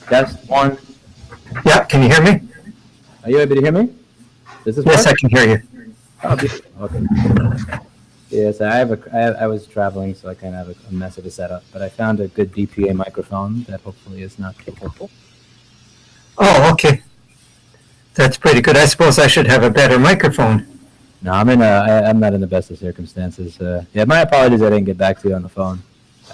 Test one. Yeah, can you hear me? Are you able to hear me? Does this Yes, work? I can hear you. Oh, beautiful. Okay. Yes, I was traveling, so I kind of have a mess of a setup, but I found a good DPA microphone that hopefully is not too helpful. Oh, okay. That's pretty good. I suppose I should have a better microphone. No, I'm not in the best of circumstances. Yeah, my apologies I didn't get back to you on the phone.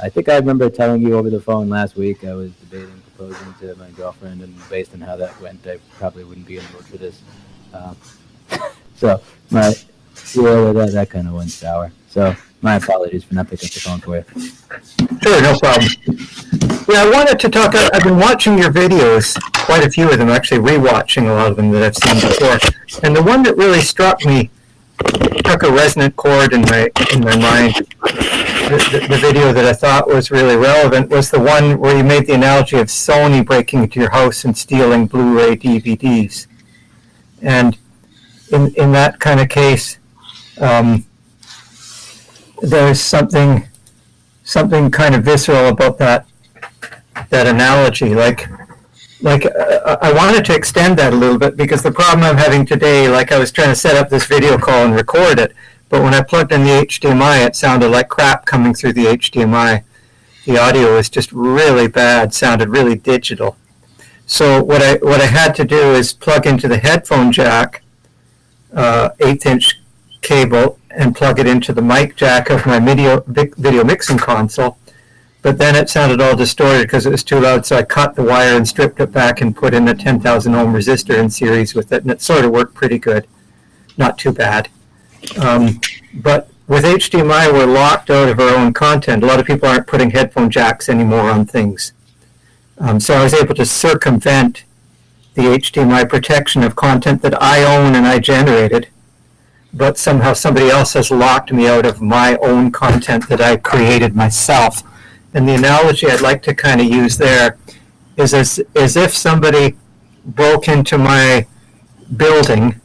I think I remember telling you over the phone last week I was debating proposing to my girlfriend, and based on how that went, I probably wouldn't be in the mood for this. So that kind of went sour. So my apologies for not picking up the phone for you. Sure, no problem. Yeah, I wanted to talk. I've been watching your videos, quite a few of them, actually rewatching a lot of them that I've seen before. And the one that really struck a resonant chord in my mind. The video that I thought was really relevant was the one where you made the analogy of Sony breaking into your house and stealing Blu-ray DVDs. And in that kind of case, there's something kind of visceral about that analogy. Like I wanted to extend that a little bit, because the problem I'm having today, like I was trying to set up this video call and record it, but when I plugged in the HDMI, it sounded like crap coming through the HDMI. The audio was just really bad, sounded really digital. So what I had to do is plug into the headphone jack, 1/8" cable, and plug it into the mic jack of my video mixing console. But then it sounded all distorted because it was too loud, so I cut the wire and stripped it back and put in a 10,000 ohm resistor in series with it, and it sort of worked pretty good. Not too bad. But with HDMI, we're locked out of our own content. A lot of people aren't putting headphone jacks anymore on things. So I was able to circumvent the HDMI protection of content that I own and I generated, but somehow somebody else has locked me out of my own content that I created myself. And the analogy I'd like to kind of use there is as if somebody broke into my building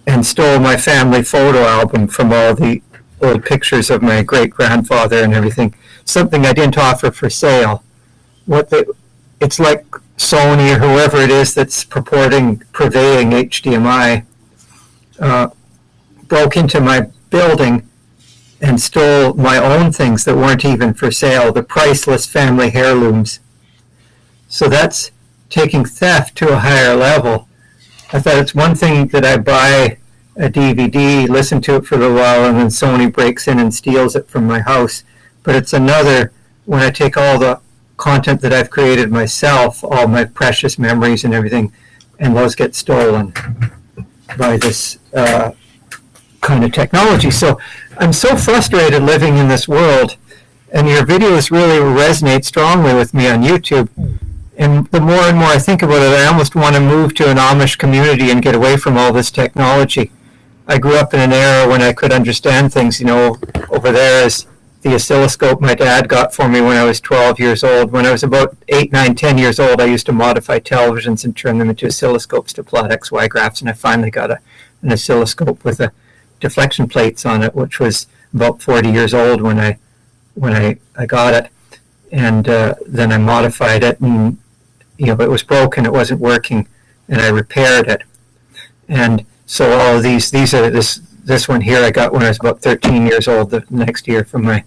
and stole my family photo album from all the old pictures of my great-grandfather and everything, something I didn't offer for sale. It's like Sony or whoever it is that's purveying HDMI broke into my building and stole my own things that weren't even for sale, the priceless family heirlooms. So that's taking theft to a higher level. I thought it's one thing that I buy a DVD, listen to it for a little while, and then Sony breaks in and steals it from my house. But it's another when I take all the content that I've created myself, all my precious memories and everything, and those get stolen by this kind of technology. So I'm so frustrated living in this world, and your videos really resonate strongly with me on YouTube. And the more and more I think about it, I almost want to move to an Amish community and get away from all this technology. I grew up in an era when I could understand things. Over there is the oscilloscope my dad got for me when I was 12 years old. When I was about 8, 9, 10 years old, I used to modify televisions and turn them into oscilloscopes to plot XY graphs, and I finally got an oscilloscope with a deflection plates on it, which was about 40 years old when I got it. And then I modified it, and it was broken, it wasn't working, and I repaired it. And so all of these are this one here I got when I was about 13 years old the next year from my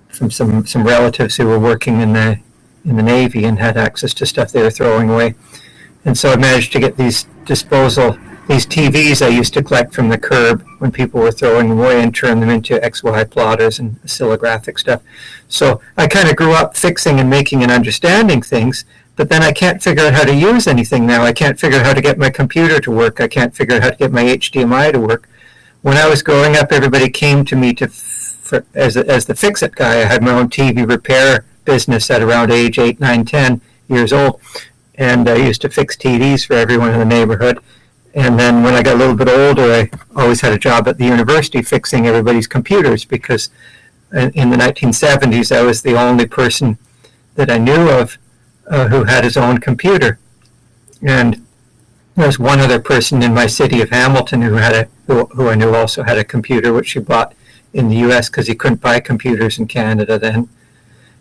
from some relatives who were working in the Navy and had access to stuff they were throwing away. And so I managed to get these TVs I used to collect from the curb when people were throwing them away and turn them into XY plotters and oscillographic stuff. So I kind of grew up fixing and making and understanding things, but then I can't figure out how to use anything now. I can't figure out how to get my computer to work. I can't figure out how to get my HDMI to work. When I was growing up, everybody came to me as the fix-it guy. I had my own TV repair business at around age 8, 9, 10 years old, and I used to fix TVs for everyone in the neighborhood. And then when I got a little bit older, I always had a job at the university fixing everybody's computers, because in the 1970s, I was the only person that I knew of who had his own computer. And there was one other person in my city of Hamilton who I knew also had a computer, which she bought in the US because you couldn't buy computers in Canada then.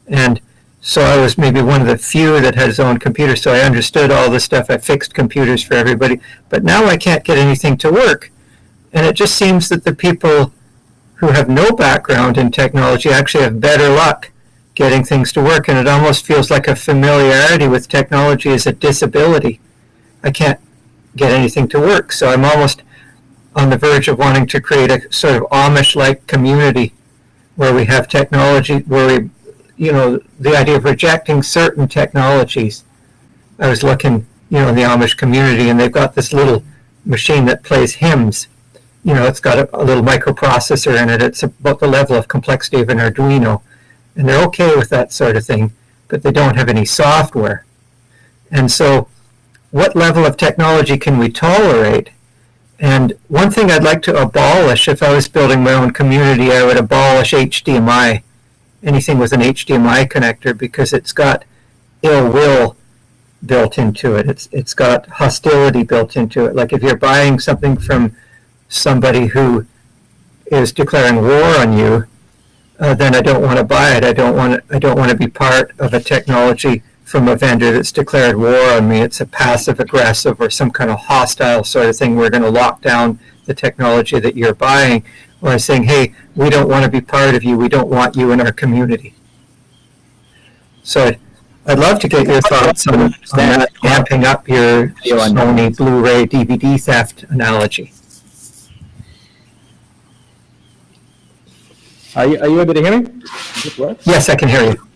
And so I was maybe one of the few that had his own computer, so I understood all this stuff. I fixed computers for everybody. But now I can't get anything to work. And it just seems that the people who have no background in technology actually have better luck getting things to work. And it almost feels like a familiarity with technology is a disability. I can't get anything to work. So I'm almost on the verge of wanting to create a sort of Amish-like community where we have technology, where we, the idea of rejecting certain technologies. I was looking, in the Amish community, and they've got this little machine that plays hymns. It's got a little microprocessor in it. It's about the level of complexity of an Arduino. And they're okay with that sort of thing, but they don't have any software. And so what level of technology can we tolerate? And one thing I'd like to abolish, if I was building my own community, I would abolish HDMI, anything with an HDMI connector, because it's got ill will built into it. It's got hostility built into it. Like if you're buying something from somebody who is declaring war on you, then I don't want to buy it. I don't want to be part of a technology from a vendor that's declared war on me. It's a passive aggressive or some kind of hostile sort of thing. We're going to lock down the technology that you're buying, or saying, hey, we don't want to be part of you. We don't want you in our community. So I'd love to get your thoughts on that, amping up your Sony Blu-ray DVD theft analogy. Are you able to hear me? Yes, I can hear you.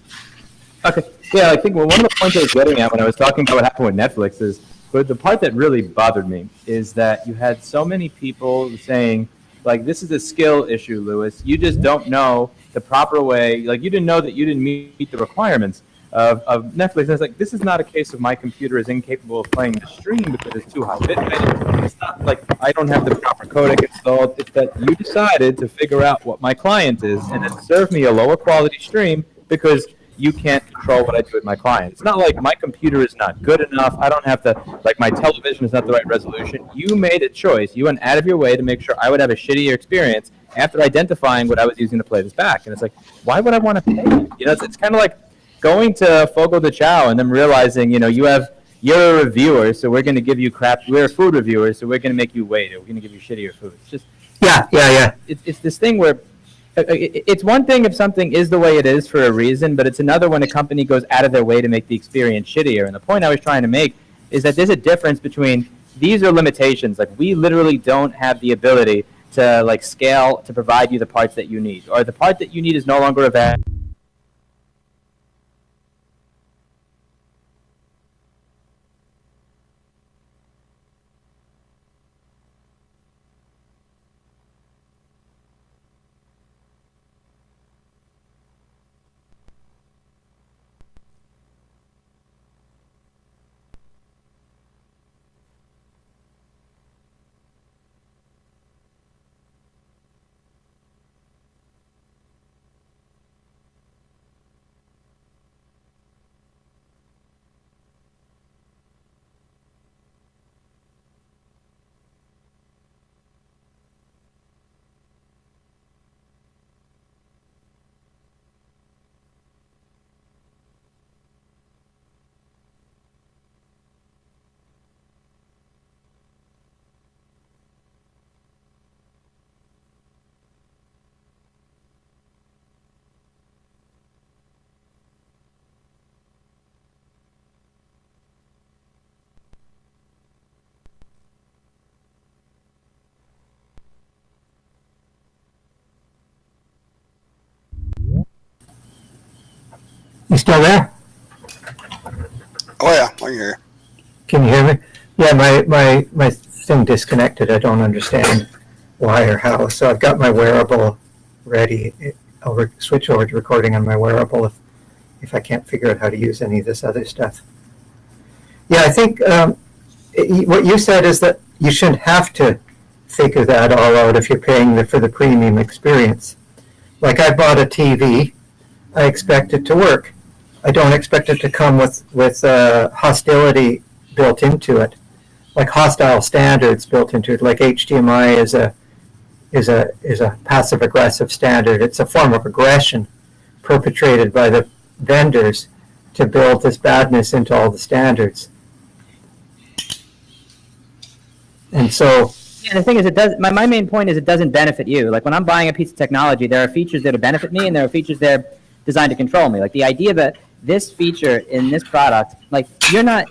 Okay. Yeah, I think one of the points I was getting at when I was talking about what happened with Netflix is, but the part that really bothered me is that you had so many people saying, like, this is a skill issue, Louis. You just don't know the proper way. Like, you didn't know that you didn't meet the requirements of Netflix. And it's like, this is not a case of my computer is incapable of playing the stream because it's too high bitrate. It's not like I don't have the proper codec installed. It's that you decided to figure out what my client is and then serve me a lower quality stream because you can't control what I do with my client. It's not like my computer is not good enough. I don't have to, like my television is not the right resolution. You made a choice. You went out of your way to make sure I would have a shittier experience after identifying what I was using to play this back. And it's like, why would I want to pay? It's kind of like going to Fogo de Chao and then realizing, you're a reviewer, so we're going to give you crap. We're food reviewers, so we're going to make you wait, or we're going to give you shittier food. It's just, yeah. It's this thing where it's one thing if something is the way it is for a reason, but it's another when a company goes out of their way to make the experience shittier. And the point I was trying to make is that there's a difference between these are limitations. Like, we literally don't have the ability to, like, scale to provide you the parts that you need, or the part that you need is no longer available. You still there? Oh yeah, I can hear you. Can you hear me? Yeah, my thing disconnected. I don't understand why or how. So I've got my wearable ready. I'll switch over to recording on my wearable if I can't figure out how to use any of this other stuff. Yeah, I think what you said is that you shouldn't have to figure that all out if you're paying for the premium experience. Like, I bought a TV. I expect it to work. I don't expect it to come with hostility built into it, like hostile standards built into it. Like HDMI is is a passive aggressive standard. It's a form of aggression perpetrated by the vendors to build this badness into all the standards. And so, Yeah, the thing is, it does. My main point is it doesn't benefit you. Like when I'm buying a piece of technology, there are features that benefit me, and there are features that are designed to control me. Like the idea that this feature in this product, like you're not.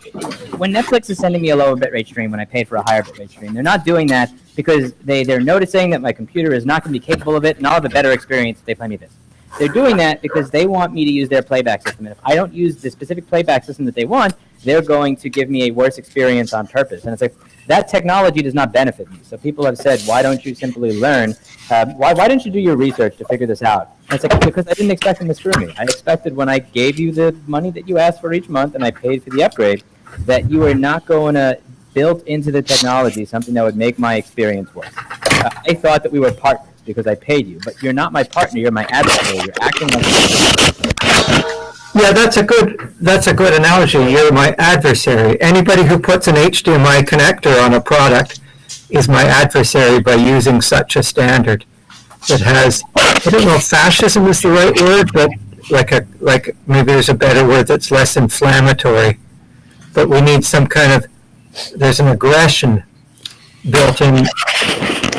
When Netflix is sending me a lower bitrate stream when I paid for a higher bitrate stream, they're not doing that because they're noticing that my computer is not going to be capable of it, and I'll have a better experience if they play me this. They're doing that because they want me to use their playback system, and if I don't use the specific playback system that they want, they're going to give me a worse experience on purpose. And it's like, that technology does not benefit me. So people have said, why don't you simply learn? Why didn't you do your research to figure this out? And it's like, because I didn't expect them to screw me. I expected when I gave you the money that you asked for each month and I paid for the upgrade, that you were not going to build into the technology something that would make my experience worse. I thought that we were partners because I paid you, but you're not my partner, you're my adversary. You're acting like yeah, that's a good analogy. You're my adversary. Anybody who puts an HDMI connector on a product is my adversary by using such a standard that has, I don't know if fascism is the right word, but like maybe there's a better word that's less inflammatory. But we need some kind of, there's an aggression built in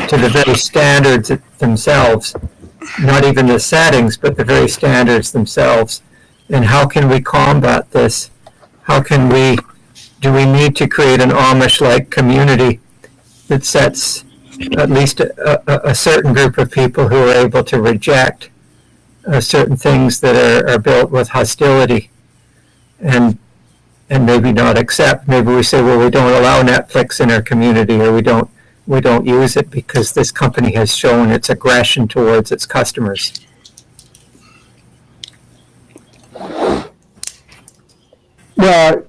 to the very standards themselves, not even the settings, but the very standards themselves. And how can we combat this? Do we need to create an Amish-like community that sets at least a certain group of people who are able to reject certain things that are built with hostility and maybe not accept? Maybe we say, well, we don't allow Netflix in our community, or we don't use it because this company has shown its aggression towards its customers. Yeah,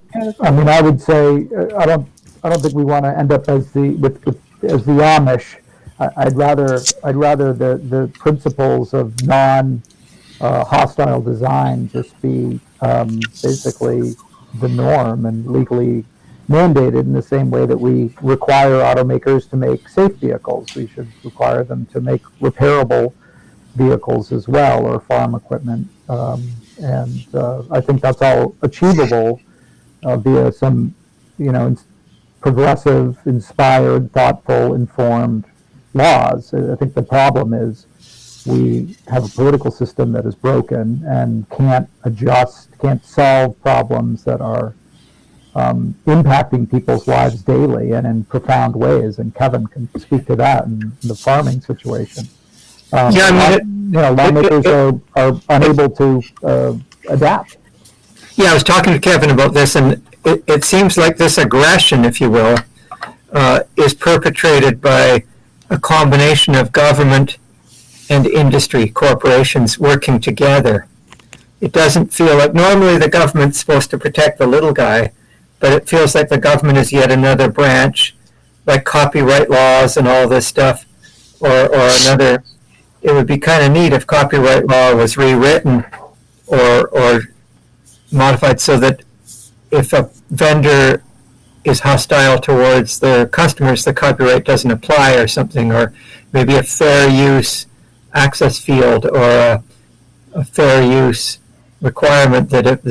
I mean, I would say I don't think we want to end up as the Amish. I'd rather the principles of non-hostile design just be basically the norm and legally mandated in the same way that we require automakers to make safe vehicles. We should require them to make repairable vehicles as well, or farm equipment. And I think that's all achievable via some, progressive, inspired, thoughtful, informed laws. I think the problem is we have a political system that is broken and can't solve problems that are impacting people's lives daily and in profound ways. And Kevin can speak to that in the farming situation. Lawmakers are unable to adapt. Yeah, I was talking to Kevin about this, and it seems like this aggression, if you will, is perpetrated by a combination of government and industry, corporations working together. It doesn't feel like, normally the government's supposed to protect the little guy, but it feels like the government is yet another branch, like copyright laws and all this stuff, or another. It would be kind of neat if copyright law was rewritten or modified so that if a vendor is hostile towards their customers, the copyright doesn't apply or something, or maybe a fair use access field or a fair use requirement that if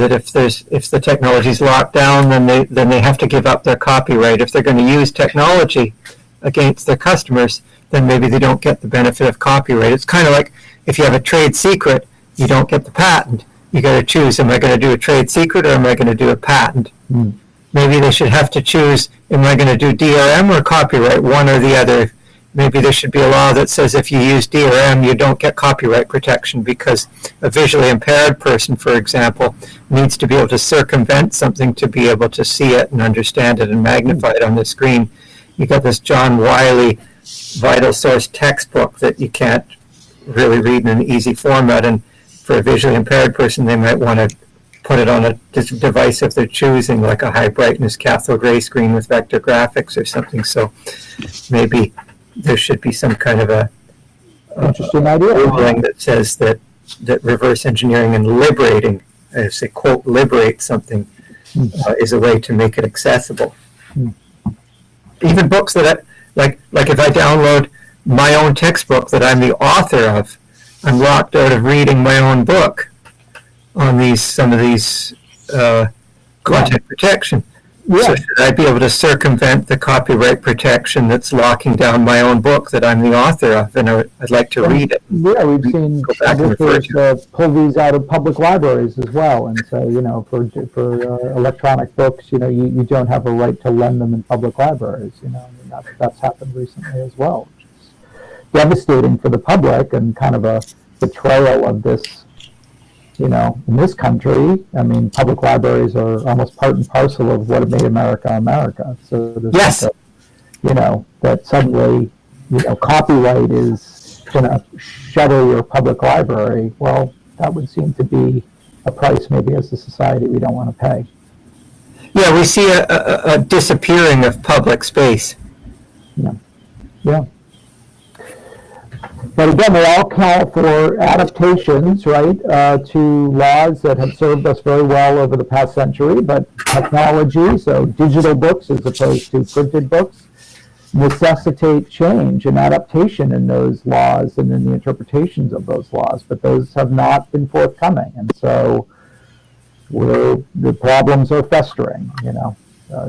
the technology is locked down, then they have to give up their copyright. If they're going to use technology against their customers, then maybe they don't get the benefit of copyright. It's kind of like if you have a trade secret, you don't get the patent. You got to choose, am I going to do a trade secret or am I going to do a patent? Maybe they should have to choose, am I going to do DRM or copyright, one or the other. Maybe there should be a law that says if you use DRM, you don't get copyright protection because a visually impaired person, for example, needs to be able to circumvent something to be able to see it and understand it and magnify it on the screen. You got this John Wiley vital source textbook that you can't really read in an easy format, and for a visually impaired person, they might want to put it on a device of their choosing, like a high brightness cathode ray screen with vector graphics or something. So maybe there should be some kind of a interesting idea ruling that says that reverse engineering and liberating, I say, quote, liberate something is a way to make it accessible. Even books that like if I download my own textbook that I'm the author of, I'm locked out of reading my own book on some of these content protection. Yeah. So should I be able to circumvent the copyright protection that's locking down my own book that I'm the author of, and I'd like to read it? Yeah, we've seen Go back and refer publishers pull these out of public libraries as well, and say, for electronic books, you don't have a right to lend them in public libraries. I mean, that's happened recently as well, which is devastating for the public and kind of a betrayal of this. In this country, I mean, public libraries are almost part and parcel of what made America America. So there's Yes. that suddenly, copyright is going to shutter your public library. Well, that would seem to be a price maybe as a society we don't want to pay. Yeah, we see a disappearing of public space. Yeah. But again, they all call for adaptations, right, to laws that have served us very well over the past century, but technology, so digital books as opposed to printed books, necessitate change and adaptation in those laws and in the interpretations of those laws, but those have not been forthcoming. And so the problems are festering,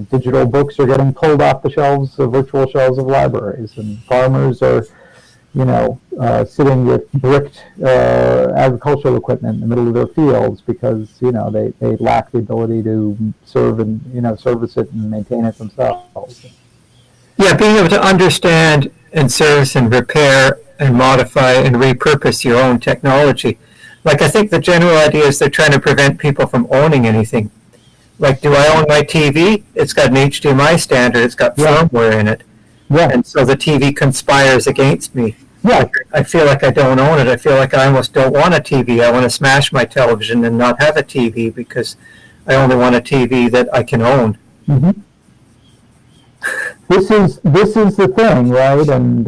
Digital books are getting pulled off the shelves, the virtual shelves of libraries, and farmers are sitting with bricked agricultural equipment in the middle of their fields because they lack the ability to serve and service it and maintain it themselves. Yeah, being able to understand and service and repair and modify and repurpose your own technology. Like, I think the general idea is they're trying to prevent people from owning anything. Like, do I own my TV? It's got an HDMI standard. It's got firmware in it. Yeah. And so the TV conspires against me. Yeah. I feel like I don't own it. I feel like I almost don't want a TV. I want to smash my television and not have a TV because I only want a TV that I can own. Mm-hmm. This is the thing, right? And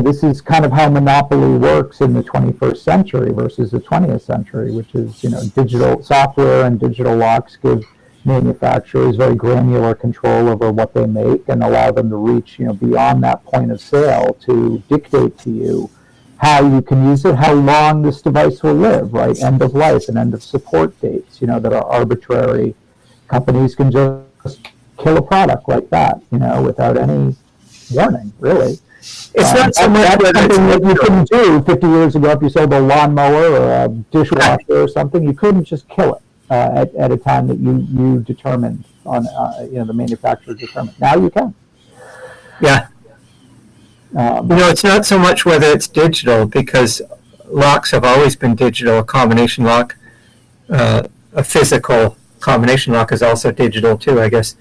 this is kind of how monopoly works in the 21st century versus the 20th century, which is digital software and digital locks give manufacturers very granular control over what they make and allow them to reach beyond that point of sale to dictate to you how you can use it, how long this device will live, right? End of life and end of support dates, that are arbitrary. Companies can just kill a product like that, without any warning, really. It's not so much that's whether something it's that you couldn't do 50 years ago if you sold a lawnmower or a dishwasher or something. You couldn't just kill it at a time that you determined on, the manufacturer determined. Now you can. Yeah. It's not so much whether it's digital, because locks have always been digital. A combination lock, a physical combination lock is also digital too, I guess,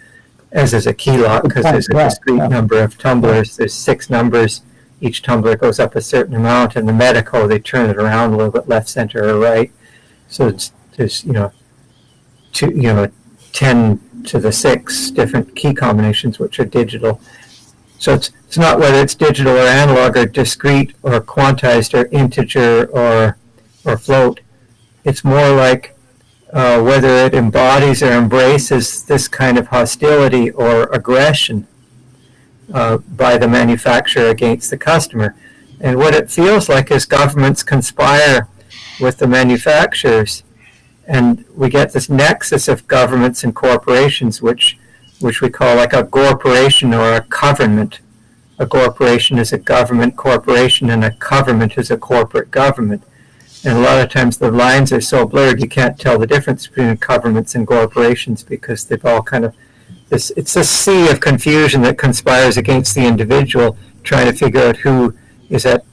as is a key lock, because there's a discrete number of tumblers. There's 6 numbers. Each tumbler goes up a certain amount. In the medical, they turn it around a little bit, left, center, or right. So there's 10 to the 6 different key combinations which are digital. So it's not whether it's digital or analog or discrete or quantized or integer or float. It's more like whether it embodies or embraces this kind of hostility or aggression by the manufacturer against the customer. And what it feels like is governments conspire with the manufacturers, and we get this nexus of governments and corporations, which we call like a corporation or a government. A corporation is a government corporation, and a government is a corporate government. And a lot of times the lines are so blurred you can't tell the difference between governments and corporations, because they've all kind of it's a sea of confusion that conspires against the individual, trying to figure out who is at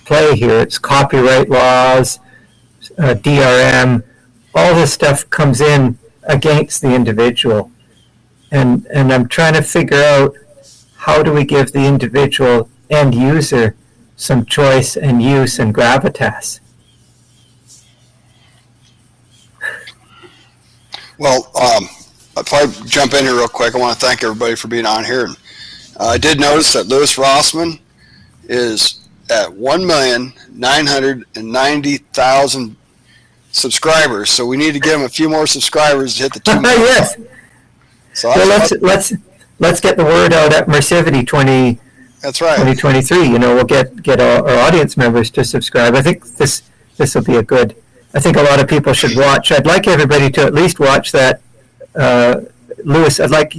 play here. It's copyright laws, DRM, all this stuff comes in against the individual. And I'm trying to figure out, how do we give the individual end user some choice and use and gravitas? Well, if I jump in here real quick, I want to thank everybody for being on here. I did notice that LouisRossman is at 1,990,000 subscribers, so we need to give him a few more subscribers to hit the 2 million. Yes. So Well, let's get the word out at Mersivity That's right. 2023, we'll get our audience members to subscribe. I think this will be I think a lot of people should watch. I'd like everybody to at least watch that. Louis, I'd like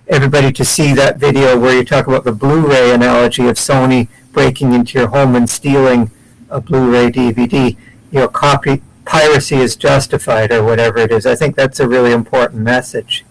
everybody to see that video where you talk about the Blu-ray analogy of Sony breaking into your home and stealing a Blu-ray DVD. Piracy is justified, or whatever it is. I think that's a really important message.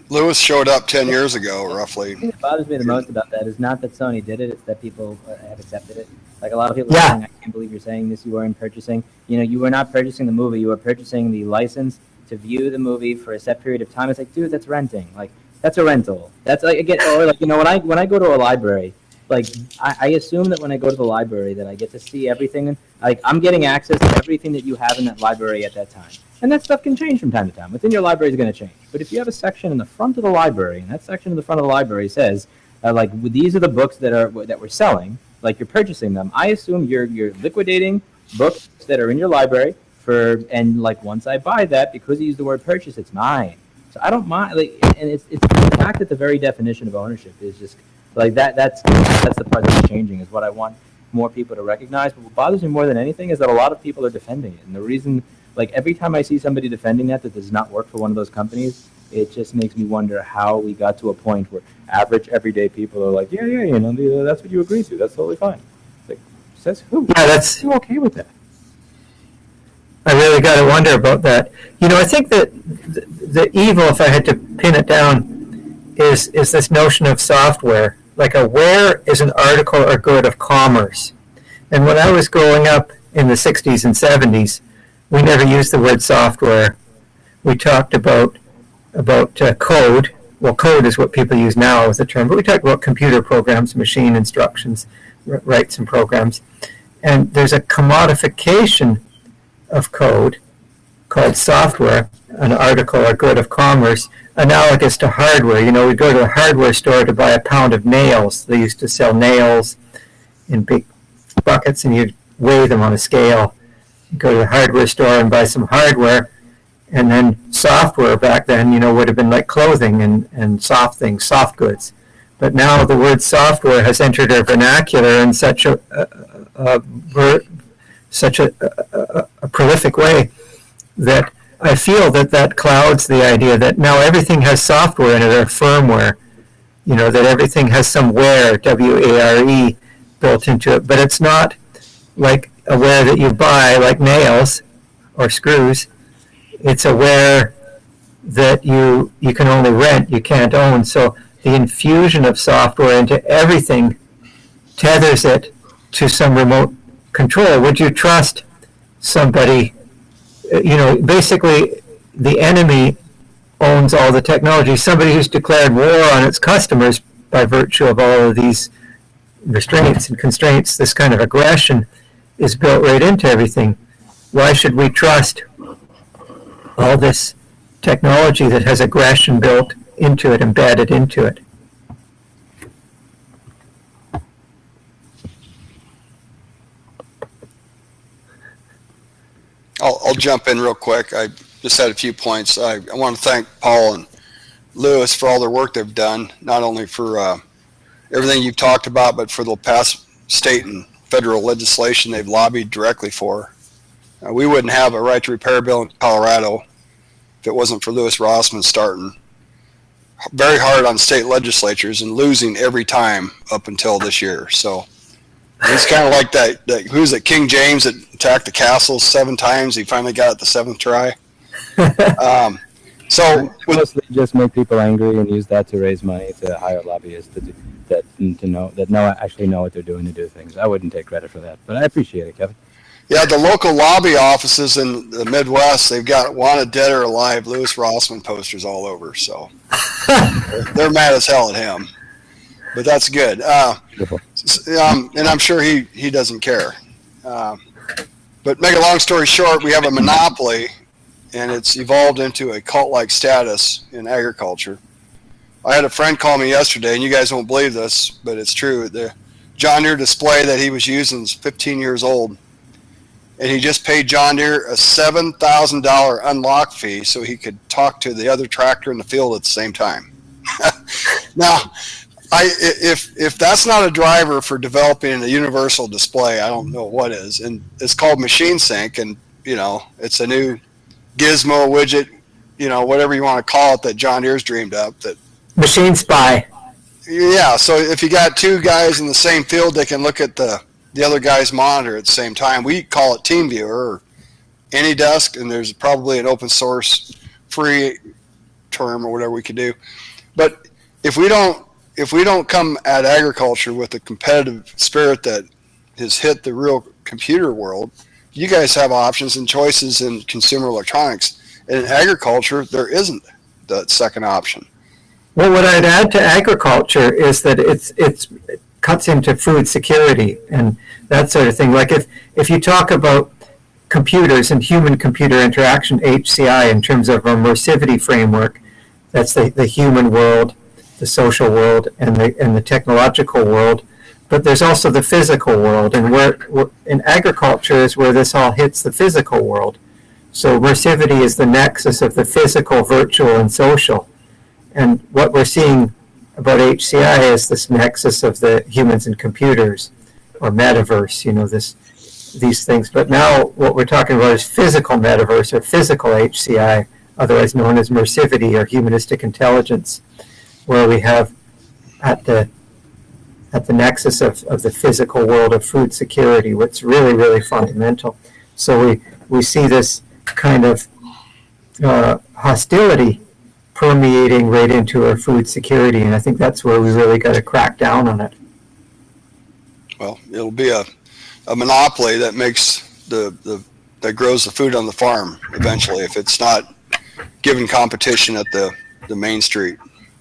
Louis showed up 10 years ago, roughly. The thing that bothers me the most about that is not that Sony did it, it's that people have accepted it. Like a lot of people are saying, I can't believe you're saying this, you weren't purchasing. You were not purchasing the movie, you were purchasing the license to view the movie for a set period of time. It's like, dude, that's renting. Like, that's a rental. That's like, again, or like, when I go to a library, like, I assume that when I go to the library that I get to see everything. Like, I'm getting access to everything that you have in that library at that time. And that stuff can change from time to time. Within your library is going to change. But if you have a section in the front of the library, and that section in the front of the library says, like, these are the books that we're selling, like you're purchasing them, I assume you're liquidating books that are in your library and like once I buy that, because you use the word purchase, it's mine. So I don't mind. Like, and it's the fact that the very definition of ownership is just like that. That's the part that's changing. Is what I want more people to recognize. But what bothers me more than anything is that a lot of people are defending it, and the reason. Like, every time I see somebody defending that does not work for one of those companies, it just makes me wonder how we got to a point where average, everyday people are like, yeah, that's what you agreed to. That's totally fine. Like, says who? Yeah, you okay with that? I really got to wonder about that. I think that the evil, if I had to pin it down, is this notion of software. Like, a ware is an article or good of commerce. And when I was growing up in the 60s and 70s, we never used the word software. We talked about code. Well, code is what people use now as a term, but we talked about computer programs, machine instructions, rights and programs. And there's a commodification of code called software, an article or good of commerce, analogous to hardware. We'd go to a hardware store to buy a pound of nails. They used to sell nails in big buckets, and you'd weigh them on a scale. Go to the hardware store and buy some hardware, and then software back then, would have been like clothing and soft things, soft goods. But now the word software has entered our vernacular in such a prolific way that I feel that clouds the idea that now everything has software in it, or firmware, that everything has some ware, W-A-R-E, built into it. But it's not like a ware that you buy, like nails or screws. It's a ware that you can only rent, you can't own. So the infusion of software into everything tethers it to some remote control. Would you trust somebody? Basically the enemy owns all the technology. Somebody who's declared war on its customers by virtue of all of these restraints and constraints, this kind of aggression is built right into everything. Why should we trust all this technology that has aggression built into it, embedded into it? I'll jump in real quick. I just had a few points. I want to thank Paul and Louis for all their work they've done, not only for everything you've talked about, but for the past state and federal legislation they've lobbied directly for. We wouldn't have a right to repair bill in Colorado if it wasn't for LouisRossman starting very hard on state legislatures and losing every time up until this year. So he's kind of like that who's it, King James that attacked the castle 7 times. He finally got it the 7th try. So mostly just make people angry and use that to raise money to hire lobbyists that actually know what they're doing to do things. I wouldn't take credit for that, but I appreciate it, Kevin. Yeah, the local lobby offices in the Midwest, they've got wanted dead or alive LouisRossman posters all over, so they're mad as hell at him. But that's good. And I'm sure he doesn't care. But make a long story short, we have a monopoly, and it's evolved into a cult-like status in agriculture. I had a friend call me yesterday, and you guys won't believe this, but it's true. The John Deere display that he was using is 15 years old, and he just paid John Deere a $7,000 unlock fee so he could talk to the other tractor in the field at the same time. Now, If that's not a driver for developing a universal display, I don't know what is. And it's called Machine Sync, and it's a new gizmo widget, whatever you want to call it, that John Deere's dreamed up. That Machine Spy. Yeah, so if you got two guys in the same field, they can look at the other guy's monitor at the same time. We call it TeamViewer or AnyDesk, and there's probably an open source free term or whatever we could do. But if we don't come at agriculture with a competitive spirit that has hit the real computer world, you guys have options and choices in consumer electronics. In agriculture, there isn't that second option. Well, what I'd add to agriculture is that it cuts into food security and that sort of thing. Like if you talk about computers and human-computer interaction, HCI, in terms of a Mersivity framework, that's the human world, the social world, and the technological world. But there's also the physical world, and where in agriculture is where this all hits the physical world. So Mersivity is the nexus of the physical, virtual, and social. And what we're seeing about HCI is this nexus of the humans and computers, or metaverse, these things. But now what we're talking about is physical metaverse, or physical HCI, otherwise known as Mersivity or humanistic intelligence, where we have at the nexus of the physical world of food security, what's really, really fundamental. So we see this kind of hostility permeating right into our food security, and I think that's where we really got to crack down on it. Well, it'll be a monopoly that makes that grows the food on the farm eventually, if it's not given competition at the main street.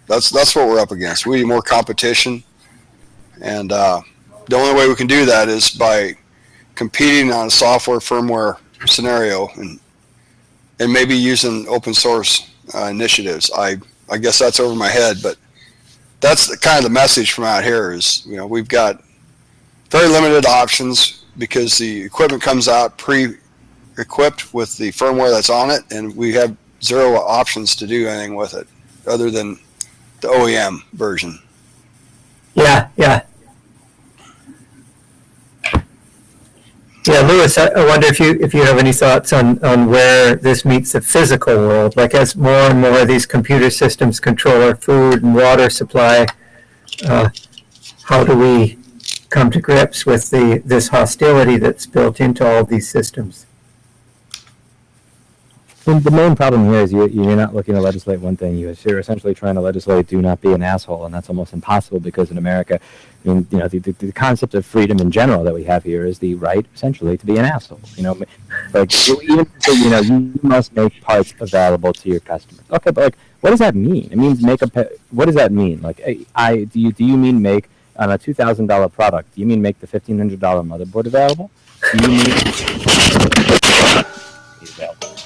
That's what we're up against. We need more competition, and the only way we can do that is by competing on a software firmware scenario and maybe using open source initiatives. I guess that's over my head, but that's kind of the message from out here is, we've got very limited options because the equipment comes out pre-equipped with the firmware that's on it, and we have zero options to do anything with it other than the OEM version. Yeah. Yeah, Louis, I wonder if you have any thoughts on where this meets the physical world. Like as more and more of these computer systems control our food and water supply, how do we come to grips with this hostility that's built into all of these systems? The main problem here is you're not looking to legislate one thing. You're essentially trying to legislate do not be an asshole, and that's almost impossible because in America, the concept of freedom in general that we have here is the right, essentially, to be an asshole. You must make parts available to your customers. Okay, but what does that mean? It means what does that mean? Do you mean make on a $2,000 product? Do you mean make the $1,500 motherboard available? Do you mean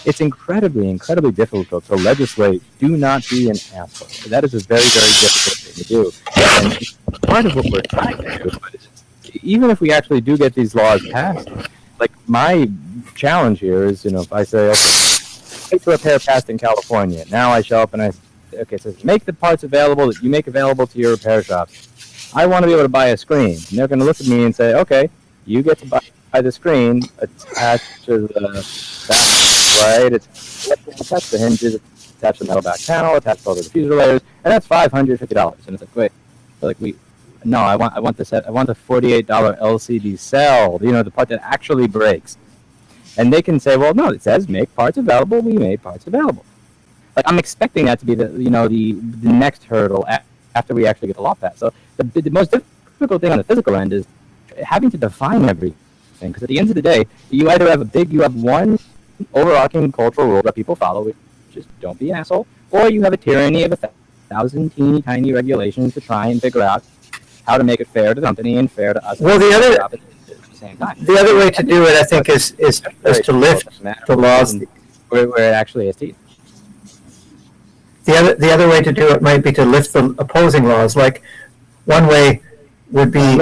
it's incredibly, incredibly difficult to legislate do not be an asshole. That is a very, very difficult thing to do. And part of what we're trying to do is, even if we actually do get these laws passed, my challenge here is, if I say, okay, take to repair past in California. Now I show up and it says make the parts available that you make available to your repair shops. I want to be able to buy a screen. And they're going to look at me and say, okay, you get to buy the screen attached to the back. Right, it's attached to hinges, attached to the metal back panel, attached to all the diffuser layers, and that's $550. And it's wait, I want the set. I want the $48 LCD cell. The part that actually breaks. And they can say, well, no, it says make parts available. We made parts available. I'm expecting that to be the next hurdle after we actually get the law passed. So the most difficult thing on the physical end is having to define everything, because at the end of the day, you either have one overarching cultural rule that people follow, which is don't be an asshole, or you have a tyranny of 1,000 teeny tiny regulations to try and figure out how to make it fair to the company and fair to us. Well, the other way to do it, I think, is to lift the laws where it actually is teeth. The other way to do it might be to lift the opposing laws. Like one way would be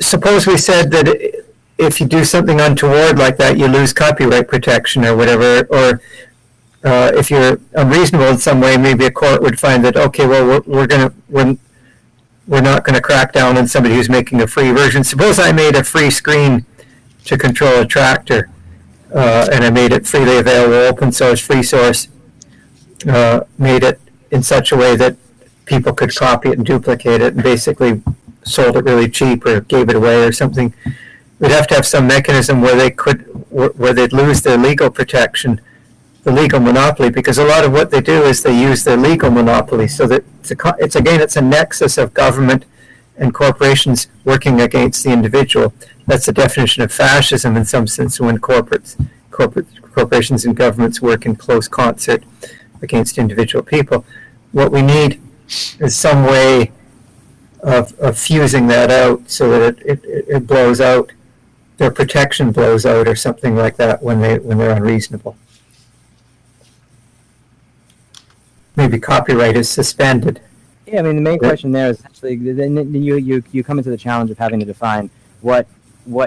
suppose we said that if you do something untoward like that, you lose copyright protection or whatever, or if you're unreasonable in some way, maybe a court would find that, okay, well, we're not going to crack down on somebody who's making a free version. Suppose I made a free screen to control a tractor, and I made it freely available, open source, free source, made it in such a way that people could copy it and duplicate it, and basically sold it really cheap or gave it away or something. We'd have to have some mechanism where they'd lose their legal protection, the legal monopoly, because a lot of what they do is they use their legal monopoly, so that it's a nexus of government and corporations working against the individual. That's the definition of fascism in some sense, when corporations and governments work in close concert against individual people. What we need is some way of fusing that out so that it blows out, their protection blows out or something like that when they're unreasonable. Maybe copyright is suspended. Yeah, I mean, the main question there is actually, then you come into the challenge of having to define what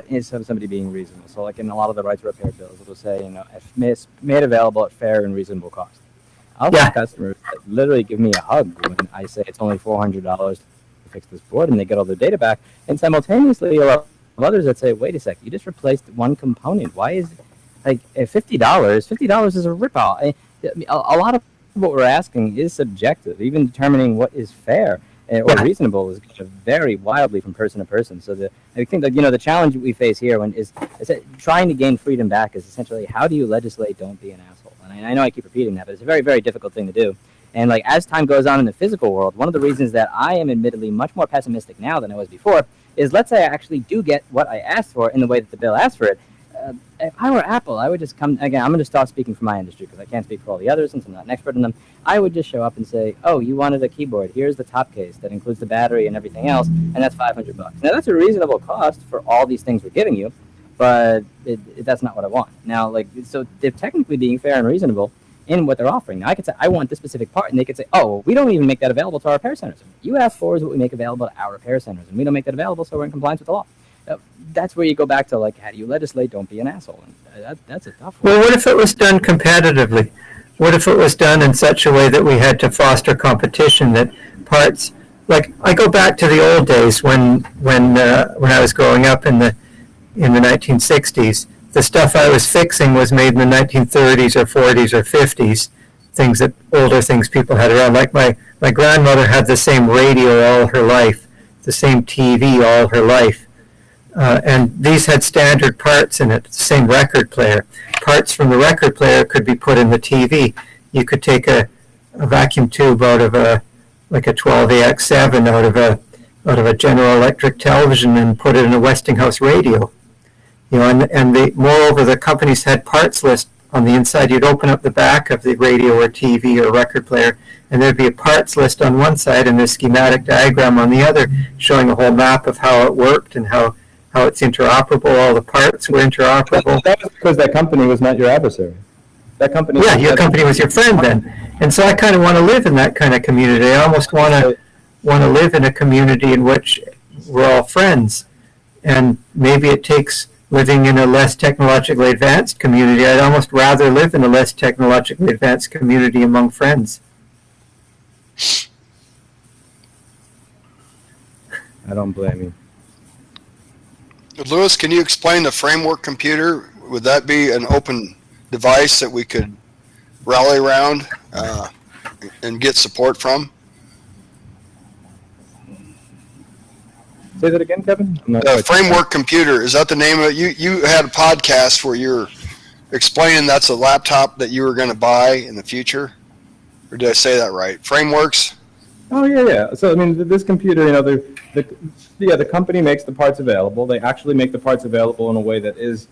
is somebody being reasonable. So, like in a lot of the rights repair bills, it'll say, if made available at fair and reasonable cost. I'll have customers that literally give me a hug when I say it's only $400 to fix this board, and they get all their data back. And simultaneously, a lot of others that say, wait a sec, you just replaced one component. Why is like $50? $50 is a ripoff. A lot of what we're asking is subjective. Even determining what is fair or reasonable is going to vary wildly from person to person. So I think that the challenge we face here is trying to gain freedom back is essentially, how do you legislate don't be an asshole? And I know I keep repeating that, but it's a very, very difficult thing to do. And like as time goes on in the physical world, one of the reasons that I am admittedly much more pessimistic now than I was before is, let's say I actually do get what I asked for in the way that the bill asked for it. If I were Apple, I would just come, again, I'm going to start speaking for my industry because I can't speak for all the others since I'm not an expert in them. I would just show up and say, oh, you wanted a keyboard. Here's the top case that includes the battery and everything else, and that's $500. Now, that's a reasonable cost for all these things we're giving you, but that's not what I want. Now, so they're technically being fair and reasonable in what they're offering. Now, I could say, I want this specific part, and they could say, oh, well, we don't even make that available to our repair centers. You asked for is what we make available to our repair centers, and we don't make that available, so we're in compliance with the law. That's where you go back to, how do you legislate don't be an asshole? And that's a tough one. Well, what if it was done competitively? What if it was done in such a way that we had to foster competition, that parts, I go back to the old days when I was growing up in the 1960s, the stuff I was fixing was made in the 1930s or 40s or 50s, older things people had around. Like my grandmother had the same radio all her life, the same TV all her life. And these had standard parts in it, the same record player. Parts from the record player could be put in the TV. You could take a vacuum tube out of a 12AX7 out of a General Electric television and put it in a Westinghouse radio. Moreover, the companies had parts list on the inside. You'd open up the back of the radio or TV or record player, and there'd be a parts list on one side and a schematic diagram on the other, showing a whole map of how it worked and how it's interoperable. All the parts were interoperable. That was because that company was not your adversary. That company. Yeah, your company was your friend then. And so I kind of want to live in that kind of community. I almost want to live in a community in which we're all friends. And maybe it takes living in a less technologically advanced community. I'd almost rather live in a less technologically advanced community among friends. I don't blame you. Louis, can you explain the framework computer? Would that be an open device that we could rally around and get support from? Say that again, Kevin? Framework computer, is that the name of it? You had a podcast where you're explaining that's a laptop that you were going to buy in the future? Or did I say that right? Frameworks? Oh, yeah. So, I mean, this computer, the company makes the parts available. They actually make the parts available in a way that is,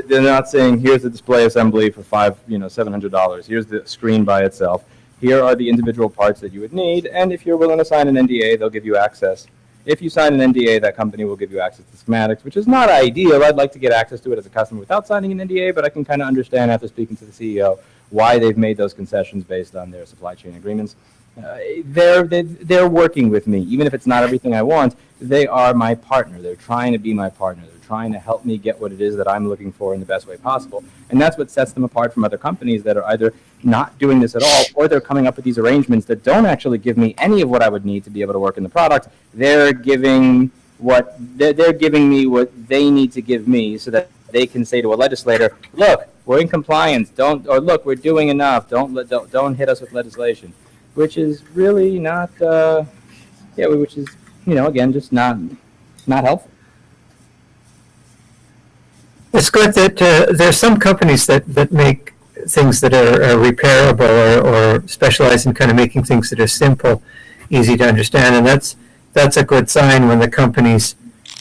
they're not saying, here's the display assembly for $700. Here's the screen by itself. Here are the individual parts that you would need, and if you're willing to sign an NDA, they'll give you access. If you sign an NDA, that company will give you access to schematics, which is not ideal. I'd like to get access to it as a customer without signing an NDA, but I can kind of understand after speaking to the CEO why they've made those concessions based on their supply chain agreements. they're working with me, even if it's not everything I want. They are my partner. They're trying to be my partner. They're trying to help me get what it is that I'm looking for in the best way possible. And that's what sets them apart from other companies that are either not doing this at all, or they're coming up with these arrangements that don't actually give me any of what I would need to be able to work in the product. They're giving me what they need to give me, so that they can say to a legislator, "Look, we're in compliance. Or look, we're doing enough. Don't hit us with legislation," which is really not, which is, again, just not helpful. It's good that there's some companies that make things that are repairable or specialize in kind of making things that are simple, easy to understand, and that's a good sign when the company's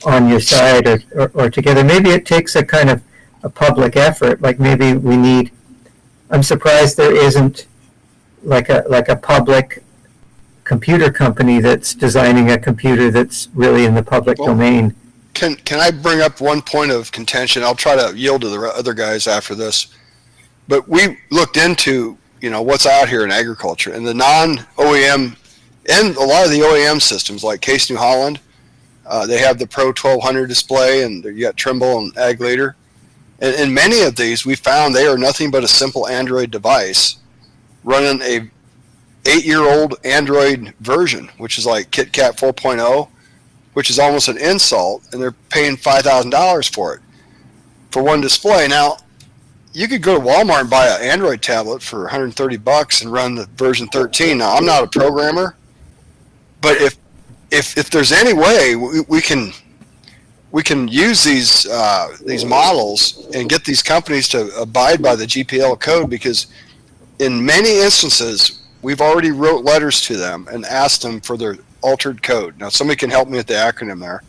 on your side or together. Maybe it takes a kind of a public effort. Like maybe we need. I'm surprised there isn't like a public computer company that's designing a computer that's really in the public domain. Can I bring up one point of contention? I'll try to yield to the other guys after this. But we looked into, what's out here in agriculture, and the non-OEM and a lot of the OEM systems like Case New Holland, they have the Pro 1200 display, and you got Trimble and Ag Leader. And in many of these, we found they are nothing but a simple Android device running a 8-year-old Android version, which is like KitKat 4.0, which is almost an insult, and they're paying $5,000 for it, for one display. Now, you could go to Walmart and buy an Android tablet for $130 and run the version 13. Now, I'm not a programmer, but if there's any way we can use these models and get these companies to abide by the GPL code, because in many instances, we've already wrote letters to them and asked them for their altered code. Now, somebody can help me with the acronym there.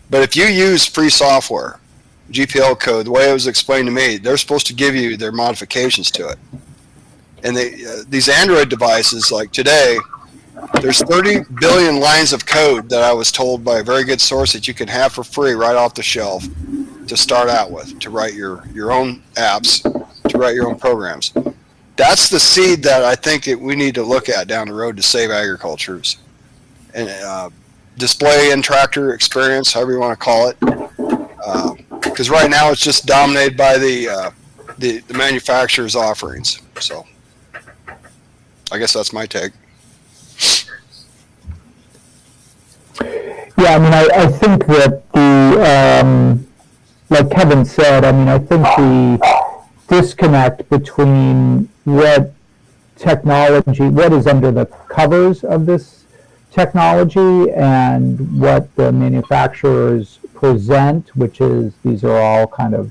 But if you use free software, GPL code, the way it was explained to me, they're supposed to give you their modifications to it. And these Android devices, like today, there's 30 billion lines of code that I was told by a very good source that you can have for free right off the shelf to start out with, to write your own apps, to write your own programs. That's the seed that I think that we need to look at down the road to save agricultures. And display and tractor experience, however you want to call it. Because right now it's just dominated by the manufacturer's offerings. So I guess that's my take. Yeah, I think that like Kevin said, I think the disconnect between what is under the covers of this technology and what the manufacturers present, which is these are all kind of,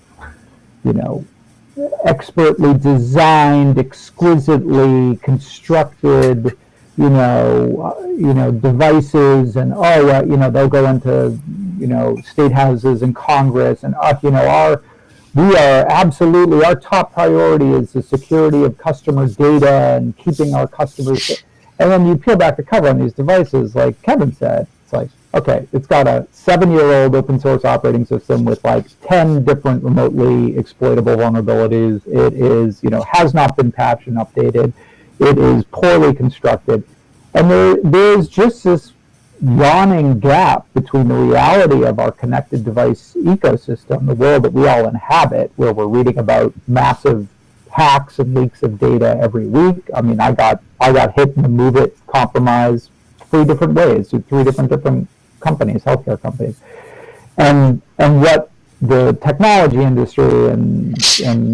expertly designed, exquisitely constructed, devices, and they'll go into, state houses and Congress, and our top priority is the security of customer data and keeping our customers. And then you peel back the cover on these devices, like Kevin said, it's like, okay, it's got a 7-year-old open source operating system with like 10 different remotely exploitable vulnerabilities. It is, has not been patched and updated. It is poorly constructed. And there's just this yawning gap between the reality of our connected device ecosystem, the world that we all inhabit, where we're reading about massive hacks and leaks of data every week. I got hit in the Move It compromise 3 different ways through 3 different companies, healthcare companies, and what the technology industry and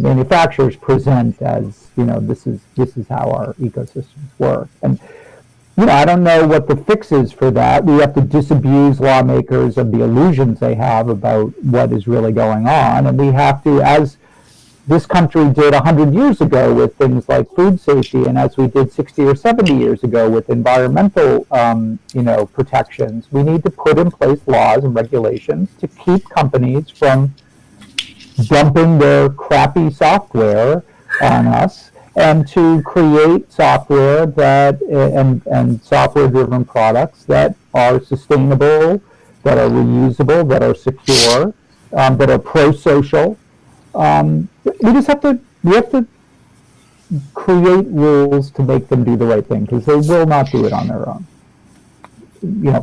manufacturers present as, this is how our ecosystems work. And I don't know what the fix is for that. We have to disabuse lawmakers of the illusions they have about what is really going on, and we have to, as this country did 100 years ago with things like food safety, and as we did 60 or 70 years ago with environmental, protections, we need to put in place laws and regulations to keep companies from dumping their crappy software on us, and to create software and software-driven products that are sustainable, that are reusable, that are secure, that are pro-social. We have to create rules to make them do the right thing, because they will not do it on their own.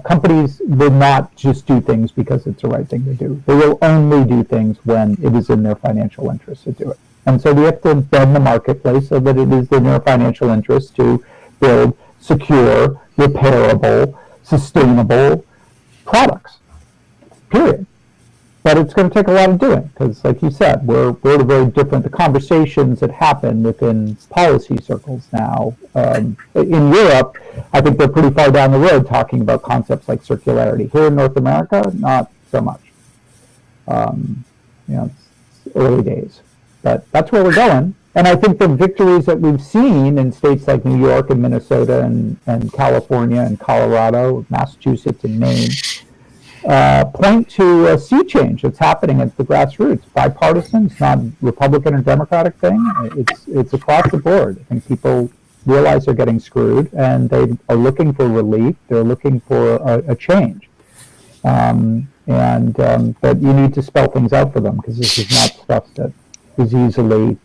Companies will not just do things because it's the right thing to do. They will only do things when it is in their financial interest to do it. And so we have to bend the marketplace so that it is in their financial interest to build secure, repairable, sustainable products, period. But it's going to take a lot of doing, because like you said, we're very different. The conversations that happen within policy circles now, in Europe, I think they're pretty far down the road talking about concepts like circularity. Here in North America, not so much. It's early days, but that's where we're going. And I think the victories that we've seen in states like New York and Minnesota and California and Colorado, Massachusetts and Maine, point to a sea change that's happening at the grassroots. Bipartisan, it's not Republican or Democratic thing. It's across the board. I think people realize they're getting screwed, and they are looking for relief. They're looking for a change, and that you need to spell things out for them, because this is not stuff that is easily,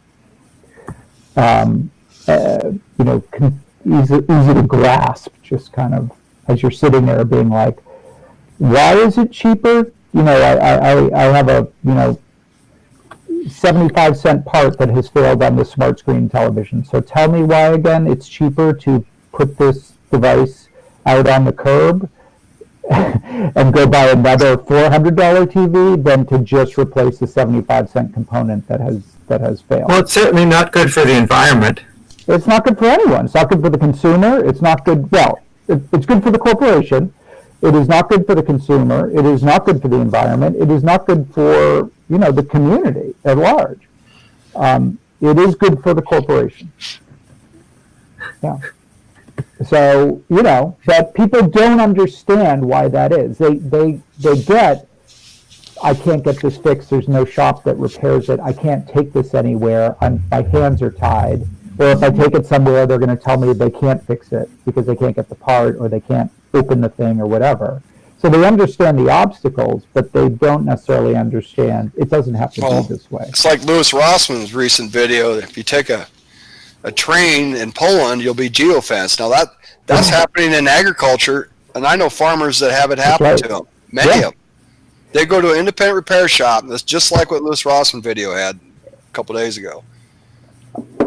easy to grasp. Just kind of as you're sitting there, being like, why is it cheaper? I have a 75-cent part that has failed on the smart screen television. So tell me why again it's cheaper to put this device out on the curb and go buy another $400 TV than to just replace the 75-cent component that has failed. Well, it's certainly not good for the environment. It's not good for anyone. It's not good for the consumer. It's not good. Well, it's good for the corporation. It is not good for the consumer. It is not good for the environment. It is not good for, the community at large. It is good for the corporation. Yeah. So, that people don't understand why that is. They get, I can't get this fixed. There's no shop that repairs it. I can't take this anywhere. My hands are tied. Or if I take it somewhere, they're going to tell me they can't fix it because they can't get the part, or they can't open the thing, or whatever. So they understand the obstacles, but they don't necessarily understand it doesn't have to be this way. It's like LouisRossman's recent video. If you take a train in Poland, you'll be geofenced. Now that's happening in agriculture, and I know farmers that have it happen to them. Many of them. They go to an independent repair shop, and it's just like what Louis-Rossman video had a couple days ago.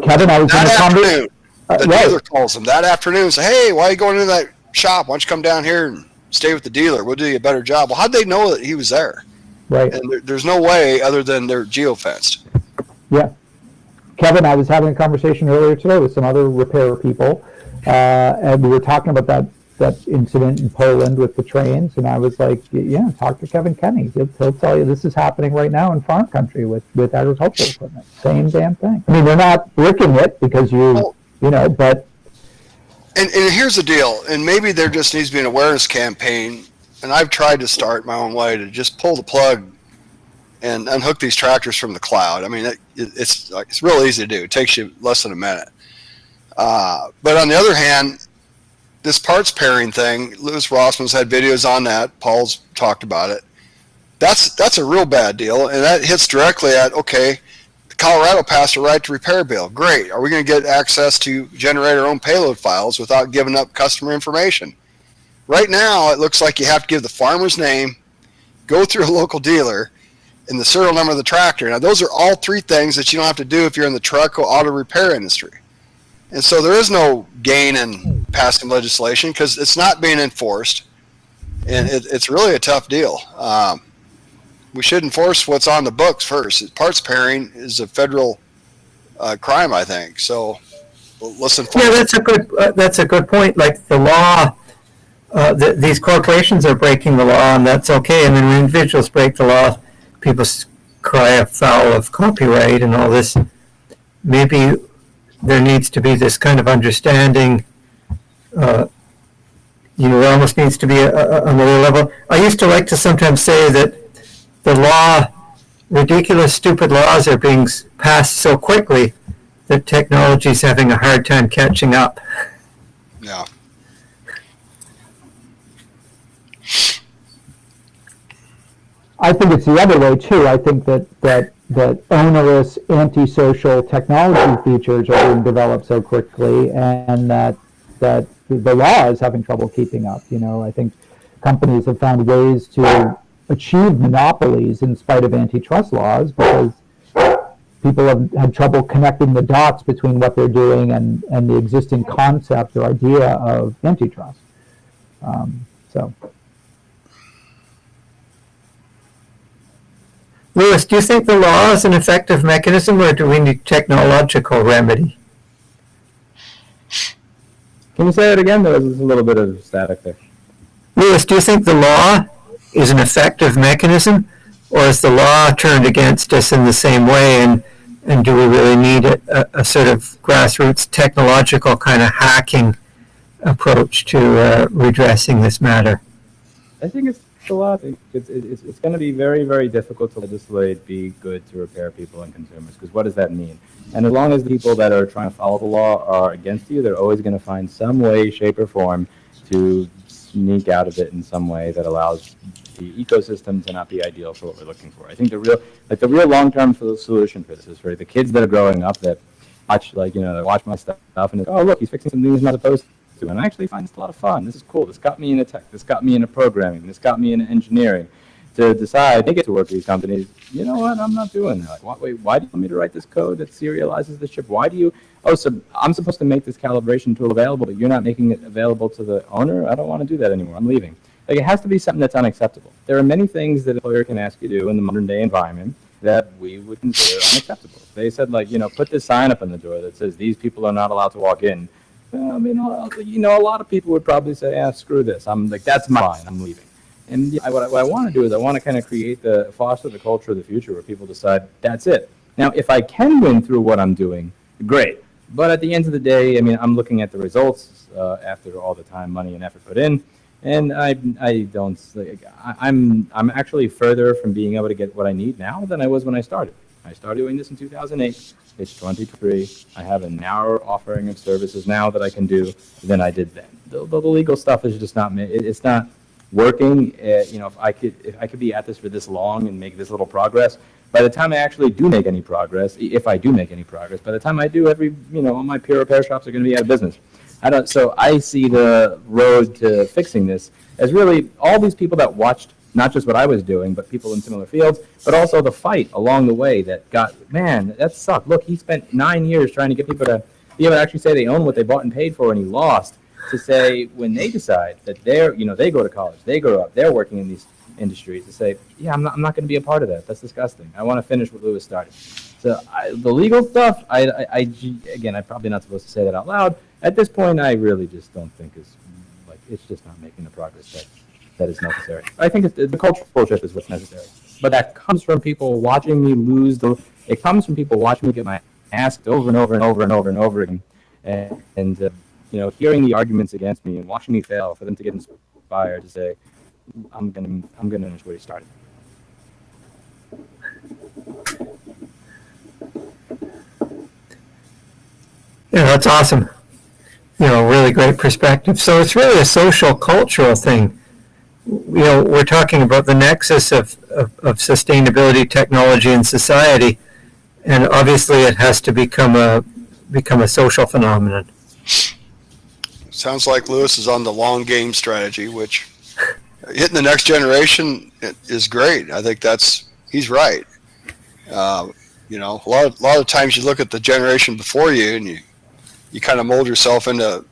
Kevin, I was that afternoon, the dealer calls them that afternoon, say, hey, why are you going into that shop? Why don't you come down here and stay with the dealer? We'll do you a better job. Well, how'd they know that he was there? Right. And there's no way other than they're geofenced. Yeah. Kevin, I was having a conversation earlier today with some other repair people, and we were talking about that incident in Poland with the trains, and I was like, yeah, talk to KevinKenney. He'll tell you this is happening right now in farm country with agricultural equipment. Same damn thing. I mean, they're not bricking it because but... And here's the deal, and maybe there just needs to be an awareness campaign, and I've tried to start my own way to just pull the plug and unhook these tractors from the cloud. I mean, it's real easy to do. It takes you less than a minute. But on the other hand, this parts pairing thing, Louis-Rossman's had videos on that. Paul's talked about it. That's a real bad deal, and that hits directly at, okay, Colorado passed a right to repair bill. Great. Are we going to get access to generate our own payload files without giving up customer information? Right now, it looks like you have to give the farmer's name, go through a local dealer, and the serial number of the tractor. Now, those are all three things that you don't have to do if you're in the truck or auto repair industry. And so there is no gain in passing legislation because it's not being enforced, and it's really a tough deal. We should enforce what's on the books first. Parts pairing is a federal crime, I think. So let's enforce. Yeah, that's a good point. Like the law, these corporations are breaking the law, and that's okay. I mean, when individuals break the law, people cry foul of copyright and all this. Maybe there needs to be this kind of understanding. There almost needs to be another level. I used to like to sometimes say that the ridiculous, stupid laws are being passed so quickly that technology is having a hard time catching up. Yeah. I think it's the other way too. I think that that onerous antisocial technology features are being developed so quickly, and that the law is having trouble keeping up. I think companies have found ways to achieve monopolies in spite of antitrust laws because people have had trouble connecting the dots between what they're doing and the existing concept or idea of antitrust. So. Louis, do you think the law is an effective mechanism, or do we need technological remedy? Can you say it again? There was a little bit of static there. Louis, do you think the law is an effective mechanism, or is the law turned against us in the same way, and do we really need a sort of grassroots technological kind of hacking approach to redressing this matter? I think it's a lot. It's going to be very, very difficult to legislate be good to repair people and consumers, because what does that mean? And as long as the people that are trying to follow the law are against you, they're always going to find some way, shape, or form to sneak out of it in some way that allows the ecosystem to not be ideal for what we're looking for. I think the real long-term solution for this is for the kids that are growing up that watch, that watch my stuff and oh, look, he's fixing something he's not supposed to, and I actually find this a lot of fun. This is cool. This got me into tech. This got me into programming. This got me into engineering. To decide, they get to work at these companies, you know what, I'm not doing that. Why do you want me to write this code that serializes the chip? Why do you, so I'm supposed to make this calibration tool available, but you're not making it available to the owner? I don't want to do that anymore. I'm leaving. It has to be something that's unacceptable. There are many things that an employer can ask you to do in the modern day environment that we would consider unacceptable. They said, put this sign up on the door that says these people are not allowed to walk in. A lot of people would probably say, screw this. I'm like, that's mine. I'm leaving. And what I want to do is I want to kind of foster the culture of the future where people decide, that's it. Now, if I can win through what I'm doing, great. But at the end of the day, I'm looking at the results after all the time, money, and effort put in. And I'm actually further from being able to get what I need now than I was when I started. I started doing this in 2008. It's 2023. I have a narrower offering of services now that I can do than I did then. The legal stuff is just not, it's not working. If I could be at this for this long and make this little progress, by the time I actually do make any progress, if I do make any progress, by the time I do, all my peer repair shops are going to be out of business. So I see the road to fixing this as really all these people that watched not just what I was doing, but people in similar fields, but also the fight along the way that that sucked. Look, he spent 9 years trying to get people to be able to actually say they own what they bought and paid for, and he lost. To say when they decide that they go to college, they grow up, they're working in these industries, to say, yeah, I'm not going to be a part of that. That's disgusting. I want to finish what Louis started. So the legal stuff, again, I'm probably not supposed to say that out loud. At this point, I really just don't think it's just not making the progress that is necessary. I think the cultural shift is what's necessary. But that comes from people watching me it comes from people watching me get my ass over and over and over and over and over again. And hearing the arguments against me and watching me fail, for them to get inspired to say, I'm gonna finish what he started. Yeah, that's awesome. Really great perspective. So it's really a social, cultural thing. We're talking about the nexus of sustainability, technology, and society, and obviously it has to become a social phenomenon. Sounds like Louis is on the long game strategy, which hitting the next generation is great. I think he's right. A lot of times you look at the generation before you and you kind of mold yourself into,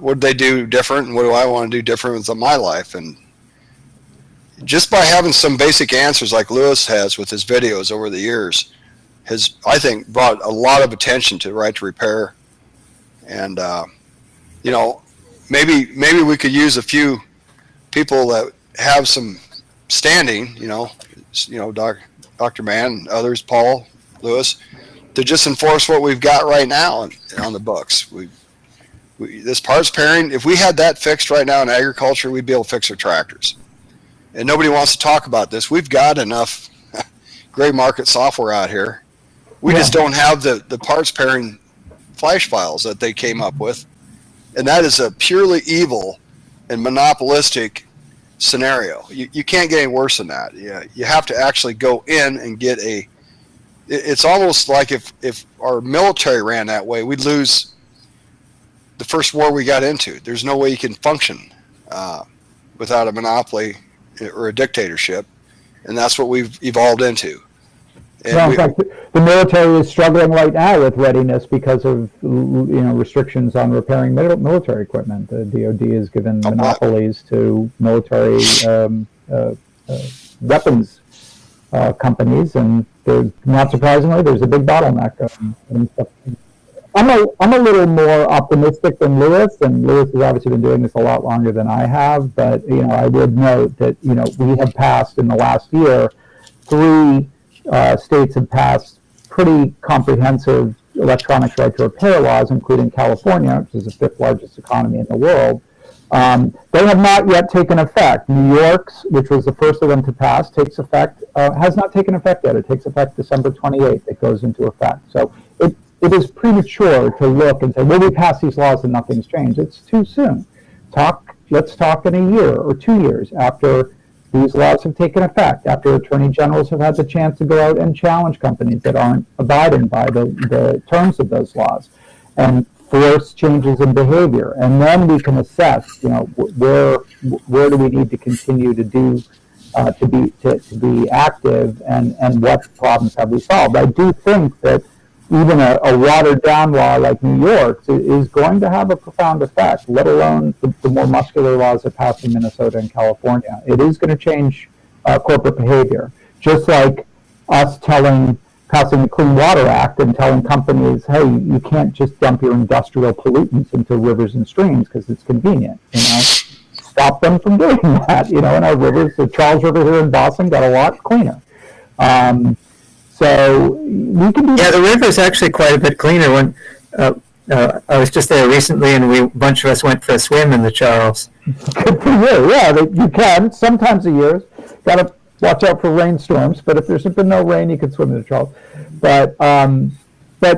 what did they do different and what do I want to do different with my life? And just by having some basic answers like Louis has with his videos over the years has, I think, brought a lot of attention to right to repair. And, maybe we could use a few people that have some standing, Dr. Mann, others, Paul, Louis, to just enforce what we've got right now on the books. This parts pairing, if we had that fixed right now in agriculture, we'd be able to fix our tractors. And nobody wants to talk about this. We've got enough gray market software out here. We just don't have the parts pairing flash files that they came up with, and that is a purely evil and monopolistic scenario. You can't get any worse than that. You have to actually go in and get it's almost like if our military ran that way, we'd lose the first war we got into. There's no way you can function without a monopoly or a dictatorship, and that's what we've evolved into. And in fact, the military is struggling right now with readiness because of restrictions on repairing military equipment. The DoD has given monopolies to military weapons companies, and not surprisingly, there's a big bottleneck. I'm a little more optimistic than Louis, and Louis has obviously been doing this a lot longer than I have. But I would note that we have passed in the last year 3 states have passed pretty comprehensive electronics right to repair laws, including California, which is the 5th largest economy in the world. They have not yet taken effect. New York's, which was the first of them to pass, has not taken effect yet. It takes effect December 28th. It goes into effect. So it is premature to look and say, well, we passed these laws and nothing's changed. It's too soon. Let's talk in a year or 2 years after these laws have taken effect, after attorney generals have had the chance to go out and challenge companies that aren't abiding by the terms of those laws, and force changes in behavior. And then we can assess, where do we need to continue to do to be active, and what problems have we solved. I do think that even a watered-down law like New York's is going to have a profound effect, let alone the more muscular laws that pass in Minnesota and California. It is going to change corporate behavior, just like us passing the Clean Water Act and telling companies, hey, you can't just dump your industrial pollutants into rivers and streams because it's convenient. Stop them from doing that. In our rivers, the Charles River here in Boston got a lot cleaner. So we can do. Yeah, the river is actually quite a bit cleaner. When I was just there recently, and a bunch of us went for a swim in the Charles. Good for you. Yeah, you can sometimes a year. Got to watch out for rainstorms. But if there's been no rain, you can swim in the Charles. But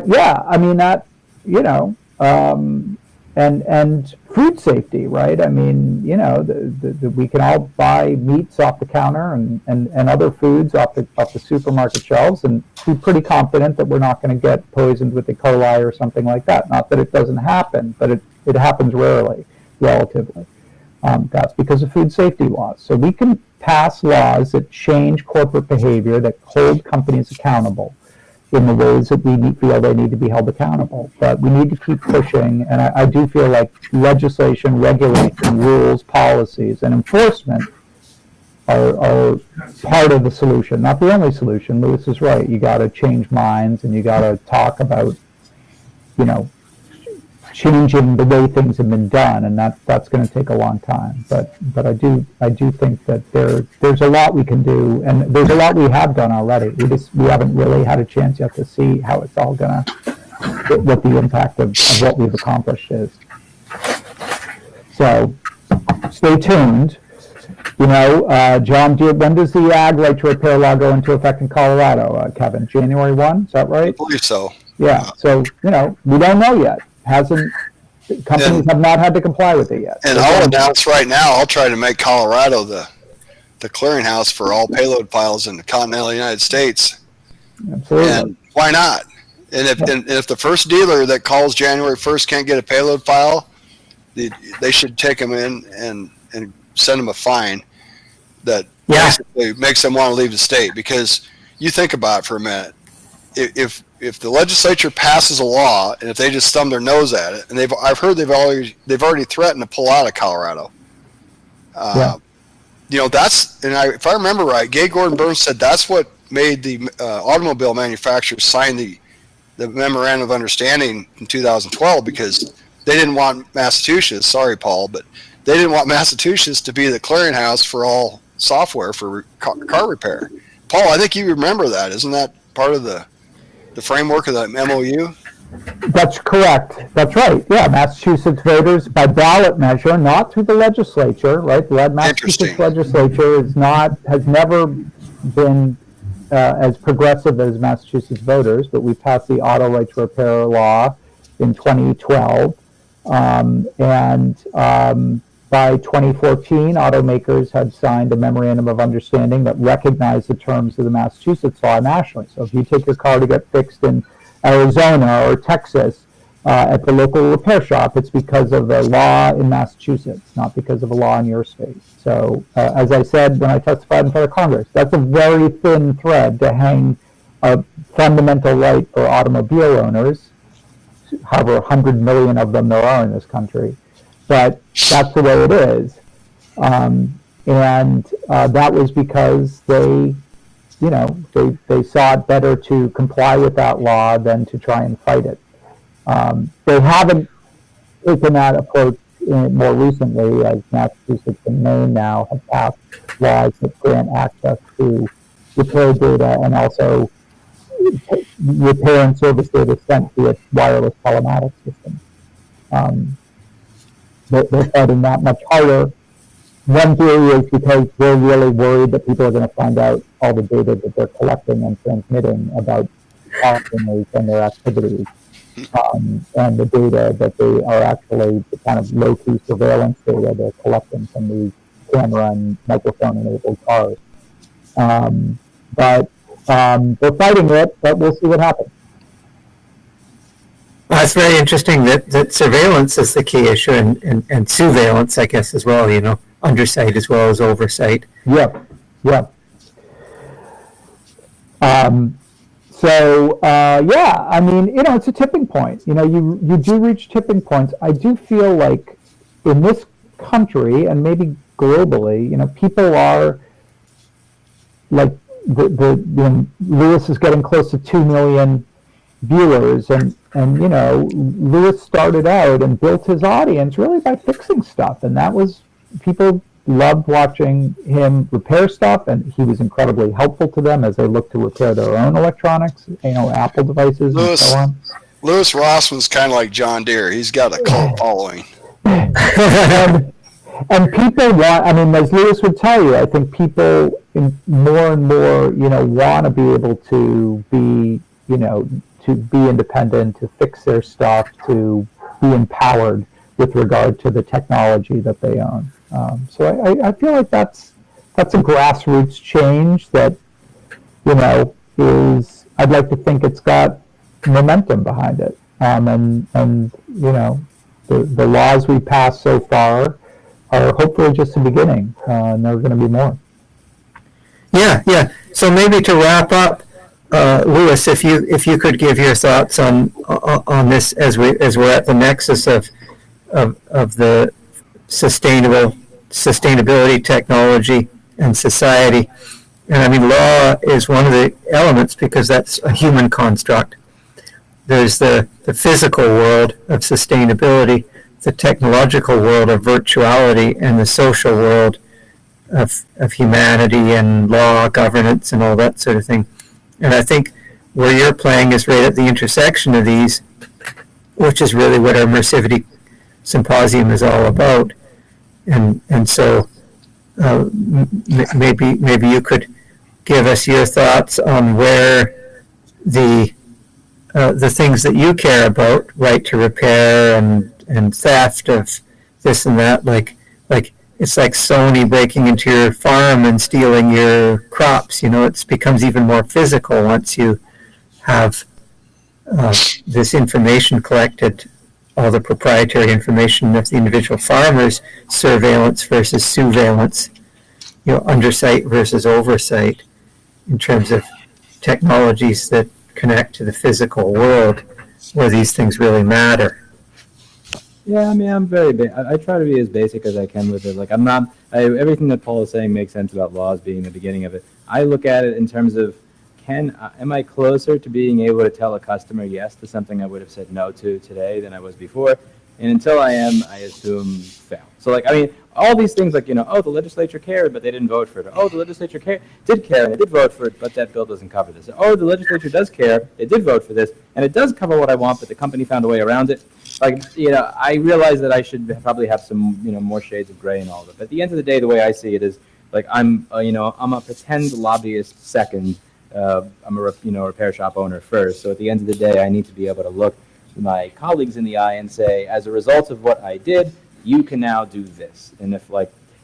yeah, I mean that. And food safety, right? I mean, we can all buy meats off the counter and other foods off the supermarket shelves and be pretty confident that we're not going to get poisoned with E. coli or something like that. Not that it doesn't happen, but it happens rarely, relatively. That's because of food safety laws. So we can pass laws that change corporate behavior, that hold companies accountable in the ways that we feel they need to be held accountable. But we need to keep pushing, and I do feel like legislation, regulation, rules, policies, and enforcement are part of the solution, not the only solution. Louis is right. You got to change minds, and you got to talk about, changing the way things have been done, and that's going to take a long time. But I do think that there's a lot we can do, and there's a lot we have done already. We haven't really had a chance yet to see how it's all going to, what the impact of what we've accomplished is. So stay tuned. John, when does the ag right to repair law go into effect in Colorado, Kevin? January 1, is that right? I believe so. Yeah, so, we don't know yet. Companies have not had to comply with it yet. And I'll announce right now, I'll try to make Colorado the clearinghouse for all payload files in the continental United States. Absolutely. And why not? And if the first dealer that calls January 1st can't get a payload file, they should take them in and send them a fine that basically makes them want to leave the state. Because you think about it for a minute. If the legislature passes a law, and if they just thumb their nose at it, and I've heard they've already threatened to pull out of Colorado. If I remember right, Gay Gordon Burns said that's what made the automobile manufacturers sign the memorandum of understanding in 2012, because they didn't want Massachusetts. Sorry, Paul, but they didn't want Massachusetts to be the clearinghouse for all software for car repair. Paul, I think you remember that. Isn't that part of the framework of the MOU? That's correct. That's right. Yeah, Massachusetts voters by ballot measure, not through the legislature, right? The Massachusetts legislature has never been as progressive as Massachusetts voters, but we passed the auto right to repair law in 2012. by 2014, automakers had signed a memorandum of understanding that recognized the terms of the Massachusetts law nationally. So if you take your car to get fixed in Arizona or Texas at the local repair shop, it's because of a law in Massachusetts, not because of a law in your state. So as I said when I testified in front of Congress, that's a very thin thread to hang a fundamental right for automobile owners, however 100 million of them there are in this country. But that's the way it is. And that was because they saw it better to comply with that law than to try and fight it. They haven't taken that approach more recently, as Massachusetts and Maine now have passed laws that grant access to repair data and also repair and service data sent via wireless telematics systems. They're fighting that much harder. One theory is because they're really worried that people are going to find out all the data that they're collecting and transmitting about customers and their activities, and the data that they are actually the kind of low-key surveillance data they're collecting from these camera and microphone-enabled cars. But they're fighting it, but we'll see what happens. Well, it's very interesting that surveillance is the key issue, and surveillance, I guess, as well, undersight as well as oversight. Yeah. I mean, it's a tipping point. You do reach tipping points. I do feel like in this country and maybe globally, people are like Louis is getting close to 2 million viewers, and Louis started out and built his audience really by fixing stuff, and that was, people loved watching him repair stuff, and he was incredibly helpful to them as they looked to repair their own electronics, Apple devices and so on. LouisRossman's kind of like John Deere. He's got a cult following. And people want, as Louis would tell you, I think people more and more, want to be able to be, to be independent, to fix their stuff, to be empowered with regard to the technology that they own. So I feel like that's a grassroots change that, is, I'd like to think it's got momentum behind it. And the laws we passed so far are hopefully just the beginning, and there are going to be more. Yeah. So maybe to wrap up, Louis, if you could give your thoughts on this as we're at the nexus of the sustainability, technology, and society. And law is one of the elements because that's a human construct. There's the physical world of sustainability, the technological world of virtuality, and the social world of humanity and law, governance, and all that sort of thing. And I think where you're playing is right at the intersection of these, which is really what our Mersivity Symposium is all about. And so maybe you could give us your thoughts on where the things that you care about, right to repair and theft of this and that, like it's like Sony breaking into your farm and stealing your crops. It becomes even more physical once you have this information collected, all the proprietary information of the individual farmers, surveillance versus surveillance, undersight versus oversight in terms of technologies that connect to the physical world where these things really matter. Yeah, I'm very I try to be as basic as I can with it. Like, everything that Paul is saying makes sense about laws being the beginning of it. I look at it in terms of, am I closer to being able to tell a customer yes to something I would have said no to today than I was before? And until I am, I assume fail. So, all these things the legislature cared, but they didn't vote for it. Oh, the legislature did care, and they did vote for it, but that bill doesn't cover this. Oh, the legislature does care, it did vote for this, and it does cover what I want, but the company found a way around it. I realize that I should probably have some, more shades of gray and all of it. But at the end of the day, the way I see it is, I'm a pretend lobbyist second. I'm a repair shop owner first. So at the end of the day, I need to be able to look my colleagues in the eye and say, as a result of what I did, you can now do this. And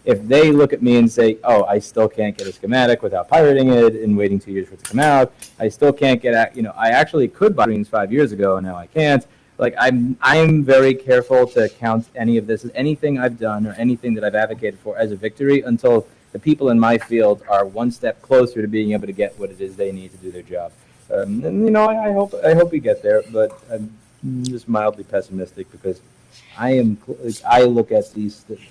if they look at me and say, oh, I still can't get a schematic without pirating it and waiting 2 years for it to come out, I still can't get, I actually could buy screens 5 years ago and now I can't. Like, I'm very careful to count any of this as anything I've done or anything that I've advocated for as a victory until the people in my field are one step closer to being able to get what it is they need to do their job. And I hope we get there, but I'm just mildly pessimistic because I look at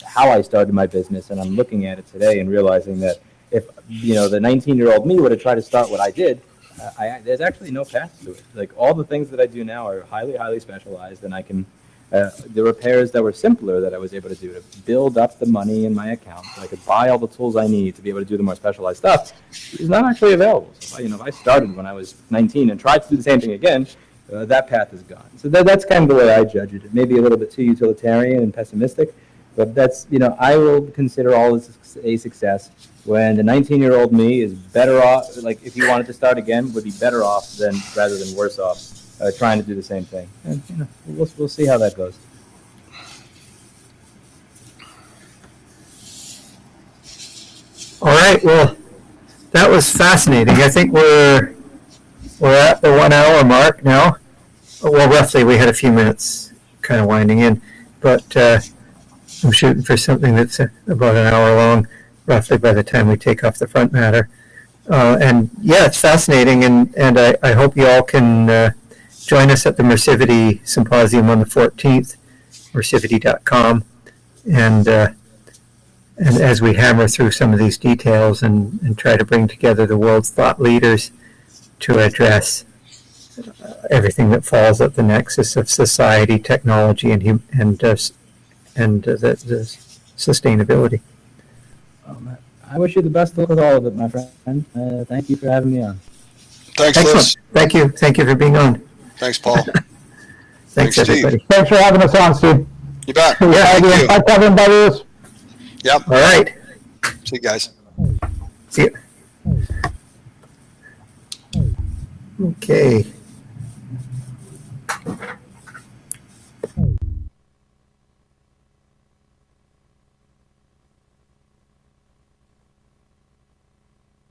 how I started my business, and I'm looking at it today and realizing that if the 19-year-old me would have tried to start what I did, there's actually no path to it. Like, all the things that I do now are highly, highly specialized, and I can the repairs that were simpler that I was able to do to build up the money in my account so I could buy all the tools I need to be able to do the more specialized stuff is not actually available. So if I started when I was 19 and tried to do the same thing again, that path is gone. So that's kind of the way I judge it. It may be a little bit too utilitarian and pessimistic, but that's, I will consider all this a success when the 19-year-old me is better off, like if he wanted to start again, would be better off rather than worse off trying to do the same thing. And we'll see how that goes. All right. Well, that was fascinating. I think we're at the 1 hour mark now. Well, roughly, we had a few minutes kind of winding in, but I'm shooting for something that's about an hour long, roughly, by the time we take off the front matter. And yeah, it's fascinating, and I hope you all can join us at the Mersivity Symposium on the 14th, mersivity.com, and as we hammer through some of these details and try to bring together the world's thought leaders to address everything that falls at the nexus of society, technology, and the sustainability. I wish you the best of luck with all of it, my friend. Thank you for having me on. Thanks, Excellent. Louis. Thank you for being on. Thanks, Paul. Thanks, Steve. everybody. Thanks for having us on, Steve. You bet. Yeah, Thank again. you. Bye, Kevin. Bye, Louis. Yep. All right. See you guys. See you. Okay.